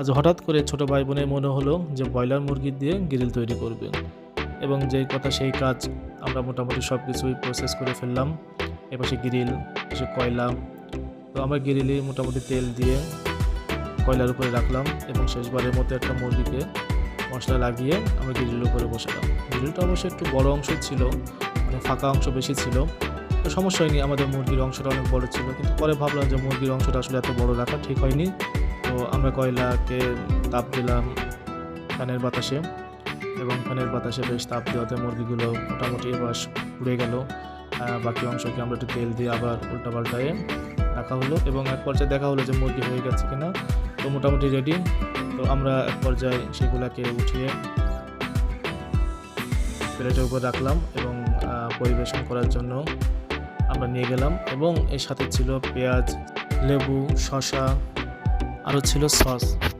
আজ হঠাৎ করে ছোট ভাই বোনের মনে হলো যে ব্রয়লার মুরগি দিয়ে গ্রিল তৈরি করবে, এবং যেই কথা সেই কাজ। আমরা মোটামুটি সব কিছুই প্রসেস করে ফেললাম। এপাশে গ্রিল, এপাশে কয়লা। তো আমরা গ্রিলে মোটামুটি তেল দিয়ে কয়লার উপরে রাখলাম এবং শেষবারের মতো একটা মুরগিকে মশলা লাগিয়ে আমরা গ্রিলের উপরে বসালাম। গ্রিলটা অবশ্যই একটু বড় অংশ ছিল, মানে ফাঁকা অংশ বেশি ছিল। তো সমস্যা হয়নি, আমাদের মুরগির অংশটা অনেক বড় ছিল, কিন্তু পরে ভাবলাম যে মুরগির অংশটা আসলে এত বড় রাখা ঠিক হয়নি। তো আমরা কয়লাকে তাপ দিলাম ফ্যানের বাতাসে, এবং ফ্যানের বাতাসে বেশ তাপ দেওয়াতে মুরগিগুলো মোটামুটি এবার পুড়ে গেল। বাকি অংশকে আমরা একটু তেল দিয়ে আবার উল্টাপাল্টায়ে রাখা হলো, এবং এক পর্যায়ে দেখা হলো যে মুরগি হয়ে গেছে কিনা। তো মোটামুটি রেডি। তো আমরা এক পর্যায়ে সেগুলোকে উঠিয়ে প্লেটের উপর রাখলাম এবং পরিবেশন করার জন্য আমরা নিয়ে গেলাম। এবং এর সাথে ছিল পেঁয়াজ, লেবু, শসা, আরও ছিল সস।